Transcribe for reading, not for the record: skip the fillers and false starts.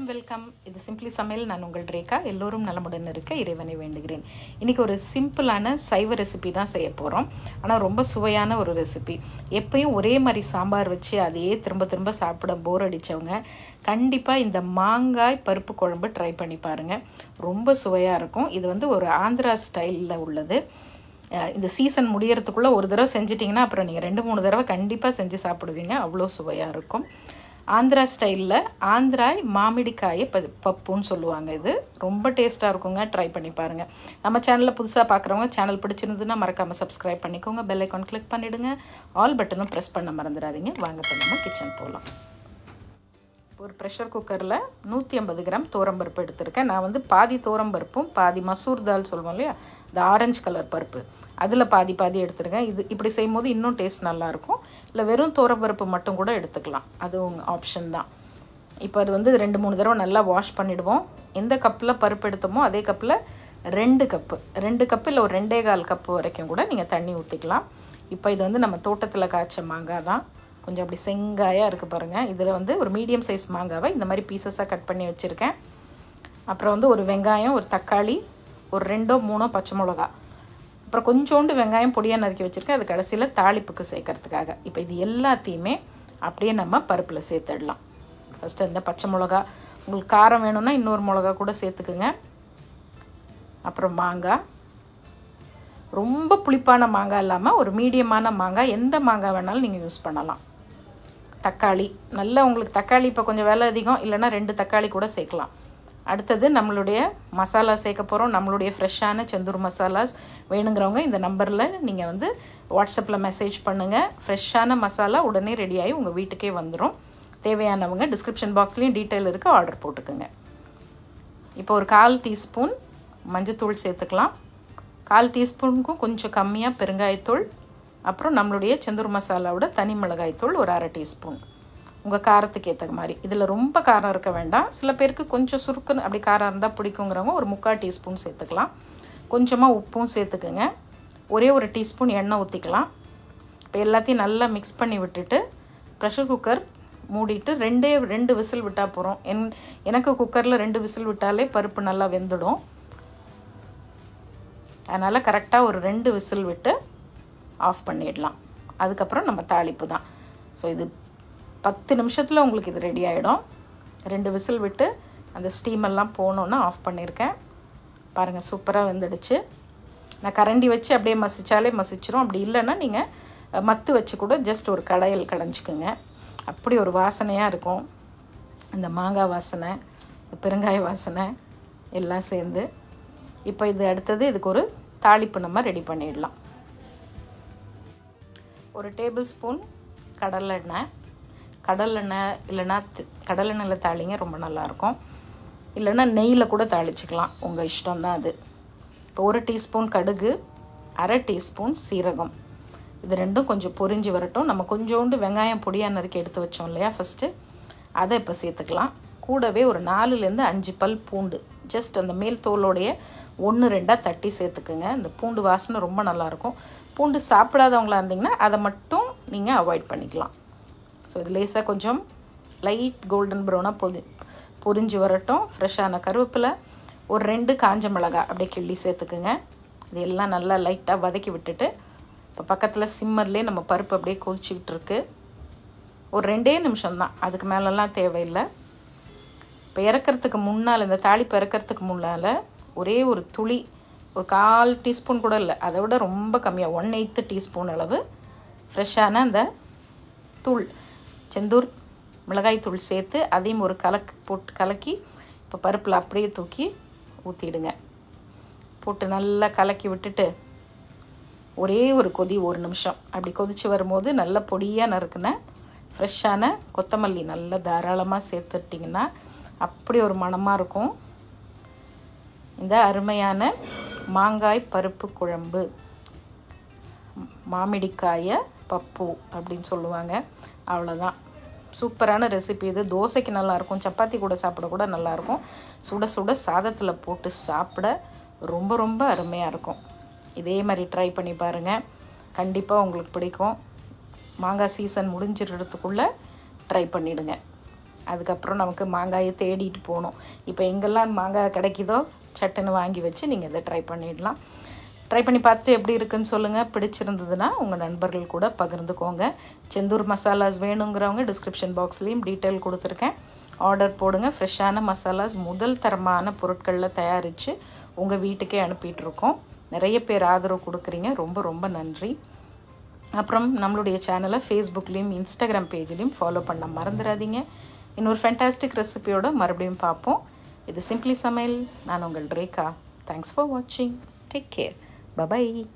Welcome. இது simply சமையல். நான் உங்கள் ரேகா. எல்லோரும் நலமுடன் இருக்க இறைவனை வேண்டுகிறேன். இன்றைக்கி ஒரு சிம்பிளான சைவ ரெசிபி தான் செய்ய போகிறோம். ஆனால் ரொம்ப சுவையான ஒரு ரெசிபி. எப்பயும் ஒரே மாதிரி சாம்பார் வச்சு அதையே திரும்ப திரும்ப சாப்பிட போர் அடித்தவங்க கண்டிப்பாக இந்த மாங்காய் பருப்பு குழம்பு ட்ரை பண்ணி பாருங்கள். ரொம்ப சுவையாக இருக்கும். இது ஒரு ஆந்திரா ஸ்டைலில் உள்ளது. இந்த சீசன் முடியறதுக்குள்ளே ஒரு தடவை செஞ்சிட்டிங்கன்னா அப்புறம் நீங்கள் 2-3 தடவை கண்டிப்பாக செஞ்சு சாப்பிடுவீங்க. அவ்வளோ சுவையாக இருக்கும். ஆந்திரா ஸ்டைலில் ஆந்திராய் மாமிடிக்காயை பப்புன்னு சொல்லுவாங்க. இது ரொம்ப டேஸ்ட்டாக இருக்குங்க. ட்ரை பண்ணி பாருங்கள். நம்ம சேனலில் புதுசாக பார்க்குறவங்க சேனல் பிடிச்சிருந்துன்னா மறக்காமல் சப்ஸ்கிரைப் பண்ணிக்கோங்க. பெல் ஐக்கான் கிளிக் பண்ணிவிடுங்க. ஆல் பட்டனும் ப்ரெஸ் பண்ண மறந்துடாதீங்க. வாங்க இப்போ நம்ம கிச்சன் போகலாம். ஒரு ப்ரெஷர் குக்கரில் 150 கிராம் தோரம்பருப்பு எடுத்திருக்கேன். நான் பாதி தோரம்பருப்பும் பாதி மசூர் தால் சொல்லுவோம் இல்லையா, இந்த ஆரஞ்சு கலர் பருப்பு, அதில் பாதி எடுத்துருக்கேன். இப்படி செய்யும்போது இன்னும் டேஸ்ட் நல்லாயிருக்கும். இல்லை வெறும் தோரம்பருப்பு மட்டும் கூட எடுத்துக்கலாம், அது உங்கள் ஆப்ஷன் தான். இப்போ அது 2-3 தடவை நல்லா வாஷ் பண்ணிவிடுவோம். எந்த கப்பில் பருப்பு எடுத்தோமோ அதே கப்பில் 2 கப்பு இல்லை ஒரு 2.25 கப்பு வரைக்கும் கூட நீங்கள் தண்ணி ஊற்றிக்கலாம். இப்போ இது நம்ம தோட்டத்தில் காய்ச்ச மாங்காய் தான். கொஞ்சம் அப்படி செங்காயாக இருக்குது பாருங்கள். இதில் ஒரு மீடியம் சைஸ் மாங்காவை இந்த மாதிரி பீசஸாக கட் பண்ணி வச்சுருக்கேன். அப்புறம் ஒரு வெங்காயம், ஒரு தக்காளி, ஒரு 2-3 பச்சை மிளகா, அப்புறம் கொஞ்சோண்டு வெங்காயம் பொடியாக நறுக்கி வச்சுருக்கேன். அது கடைசியில் தாளிப்புக்கு சேர்க்கறதுக்காக. இப்போ இது எல்லாத்தையுமே அப்படியே நம்ம பருப்பில் சேர்த்துடலாம். ஃபஸ்ட்டு இந்த பச்சை மிளகா, உங்களுக்கு காரம் வேணும்னா இன்னொரு மிளகா கூட சேர்த்துக்குங்க. அப்புறம் மாங்காய், ரொம்ப புளிப்பான மாங்காய் இல்லாமல் ஒரு மீடியமான மாங்காய், எந்த மாங்காய் வேணாலும் நீங்கள் யூஸ் பண்ணலாம். தக்காளி, நல்லா உங்களுக்கு தக்காளி இப்போ கொஞ்சம் விலை அதிகம், இல்லைன்னா 2 தக்காளி கூட சேர்க்கலாம். அடுத்தது நம்மளுடைய மசாலா சேர்க்க போகிறோம். நம்மளுடைய ஃப்ரெஷ்ஷான செந்தூர் மசாலாஸ் வேணுங்கிறவங்க இந்த நம்பரில் நீங்கள் வாட்ஸ்அப்பில் மெசேஜ் பண்ணுங்கள். ஃப்ரெஷ்ஷான மசாலா உடனே ரெடியாகி உங்கள் வீட்டுக்கே வந்துடும். தேவையானவங்க டிஸ்கிரிப்ஷன் பாக்ஸ்லேயும் டீட்டெயில் இருக்குது, ஆர்டர் போட்டுக்குங்க. இப்போ ஒரு 1/4 டீஸ்பூன் மஞ்சத்தூள் சேர்த்துக்கலாம். 1/4 டீஸ்பூனுக்கும் கொஞ்சம் கம்மியாக பெருங்காயத்தூள், அப்புறம் நம்மளுடைய செந்தூர் மசாலாவோட தனி மிளகாய்த்தூள் ஒரு 1/2 டீஸ்பூன், உங்கள் காரத்துக்கு ஏற்ற மாதிரி. இதில் ரொம்ப காரம் இருக்க வேண்டாம். சில பேருக்கு கொஞ்சம் சுருக்குன்னு அப்படி காரம் இருந்தால் பிடிக்குங்கிறவங்க ஒரு 3/4 டீஸ்பூன் சேர்த்துக்கலாம். கொஞ்சமாக உப்பும் சேர்த்துக்குங்க. ஒரே ஒரு டீஸ்பூன் எண்ணெய் ஊற்றிக்கலாம். இப்போ எல்லாத்தையும் நல்லா மிக்ஸ் பண்ணி விட்டுட்டு ப்ரெஷர் குக்கர் மூடிட்டு 2 விசில் விட்டால் போகிறோம். எனக்கு குக்கரில் 2 விசில் விட்டாலே பருப்பு நல்லா வெந்துடும். அதனால் கரெக்டாக ஒரு 2 விசில் விட்டு ஆஃப் பண்ணிடலாம். அதுக்கப்புறம் நம்ம தாளிப்பு தான். ஸோ இது 10 நிமிஷத்தில் உங்களுக்கு இது ரெடி ஆகிடும். 2 விசில் விட்டு அந்த ஸ்டீமெல்லாம் போனோன்னா ஆஃப் பண்ணியிருக்கேன். பாருங்கள், சூப்பராக வெந்துடுச்சு. நான் கரண்டி வச்சு அப்படியே மசிச்சாலே மசிச்சிரும். அப்படி இல்லைன்னா நீங்கள் மத்து வச்சு கூட ஜஸ்ட் ஒரு கடையல் கடைஞ்சிக்குங்க. அப்படி ஒரு வாசனையாக இருக்கும். இந்த மாங்காய் வாசனை, பெருங்காய வாசனை எல்லாம் சேர்ந்து. இப்போ இது அடுத்தது இதுக்கு ஒரு தாளிப்பு நம்ம ரெடி பண்ணிடலாம். ஒரு டேபிள் ஸ்பூன் கடலெண்ணெய் இல்லைன்னா கடலெண்ணெயில் தாளிங்க, ரொம்ப நல்லாயிருக்கும். இல்லைன்னா நெய்யில் கூட தாளிச்சிக்கலாம், உங்கள் இஷ்டம் தான் அது. இப்போ 1 டீஸ்பூன் கடுகு, 1/2 டீஸ்பூன் சீரகம், இது ரெண்டும் கொஞ்சம் பொரிஞ்சு வரட்டும். நம்ம கொஞ்சோண்டு வெங்காயம் பொடியாக நறுக்கி எடுத்து வச்சோம் இல்லையா ஃபஸ்ட்டு, அதை இப்போ சேர்த்துக்கலாம். கூடவே ஒரு 4-5 பல் பூண்டு, ஜஸ்ட் அந்த மேல் தோலோடைய 1-2 தட்டி சேர்த்துக்குங்க. இந்த பூண்டு வாசனை ரொம்ப நல்லாயிருக்கும். பூண்டு சாப்பிடாதவங்களா இருந்தீங்கன்னா அதை மட்டும் நீங்கள் அவாய்ட் பண்ணிக்கலாம். ஸோ இது லேசாக கொஞ்சம் லைட் கோல்டன் ப்ரௌனாக பொரிஞ்சு வரட்டும். ஃப்ரெஷ்ஷான கருவேப்பிலை, ஒரு 2 காஞ்ச மிளகாய் அப்படியே கிள்ளி சேர்த்துக்குங்க. இது எல்லாம் நல்லா லைட்டாக வதக்கி விட்டுட்டு இப்போ பக்கத்தில் சிம்மர்லேயே நம்ம பருப்பு அப்படியே கொதிச்சுக்கிட்டு இருக்கு. ஒரு 2 நிமிஷம் தான், அதுக்கு மேலெல்லாம் தேவையில்லை. இப்போ இறக்கிறதுக்கு முன்னால், இந்த தாளிப்பு இறக்கிறதுக்கு முன்னால் ஒரே ஒரு துளி, ஒரு 1/4 டீஸ்பூன் கூட இல்லை, அதை விட ரொம்ப கம்மியாக 1/8 டீஸ்பூன் அளவு ஃப்ரெஷ்ஷான அந்த தூள், செந்தூர் மிளகாய் தூள் சேர்த்து அதையும் ஒரு போட்டு கலக்கி இப்போ பருப்பில் அப்படியே தூக்கி ஊற்றிடுங்க. போட்டு நல்லா கலக்கி விட்டுட்டு ஒரே ஒரு கொதி, 1 நிமிஷம் அப்படி கொதித்து வரும்போது நல்ல பொடியாக நறுக்குன ஃப்ரெஷ்ஷான கொத்தமல்லி நல்லா தாராளமாக சேர்த்துட்டிங்கன்னா அப்படி ஒரு மணமாக இருக்கும். இந்த அருமையான மாங்காய் பருப்பு குழம்பு, மாமிடிக்காய பப்பு அப்படின்னு சொல்லுவாங்க. அவ்வளோதான், சூப்பரான ரெசிபி இது. தோசைக்கு நல்லாயிருக்கும், சப்பாத்தி கூட சாப்பிட கூட நல்லாயிருக்கும். சுட சுட சாதத்தில் போட்டு சாப்பிட ரொம்ப ரொம்ப அருமையாக இருக்கும். இதே மாதிரி ட்ரை பண்ணி பாருங்கள், கண்டிப்பாக உங்களுக்கு பிடிக்கும். மாங்காய் சீசன் முடிஞ்சிடுறதுக்குள்ளே ட்ரை பண்ணிவிடுங்க. அதுக்கப்புறம் நமக்கு மாங்காயை தேடிட்டு போகணும். இப்போ எங்கெல்லாம் மாங்காய் கிடைக்குதோ சட்டுன்னு வாங்கி வச்சு நீங்கள் இதை ட்ரை பண்ணிடலாம். ட்ரை பண்ணி பார்த்துட்டு எப்படி இருக்குன்னு சொல்லுங்கள். பிடிச்சிருந்ததுன்னா உங்கள் நண்பர்கள் கூட பகிர்ந்துக்கோங்க. செந்தூர் மசாலாஸ் வேணுங்கிறவங்க டிஸ்கிரிப்ஷன் பாக்ஸ்லேயும் டீட்டெயில் கொடுத்துருக்கேன். ஆர்டர் போடுங்க. ஃப்ரெஷ்ஷான மசாலாஸ் முதல் தரமான பொருட்களில் தயாரித்து உங்கள் வீட்டுக்கே அனுப்பிட்டுருக்கோம். நிறைய பேர் ஆதரவு கொடுக்குறீங்க. ரொம்ப ரொம்ப நன்றி. அப்புறம் நம்மளுடைய சேனலை ஃபேஸ்புக்லேயும் இன்ஸ்டாகிராம் பேஜ்லேயும் ஃபாலோ பண்ண மறந்துடாதீங்க. இன்னொரு ஃபேண்டாஸ்டிக் ரெசிபியோட மறுபடியும் பார்ப்போம். இது சிம்பிளி சமையல். நான் உங்கள் ரேகா. தேங்க்ஸ் ஃபார் வாட்சிங். Take care. Bye-bye.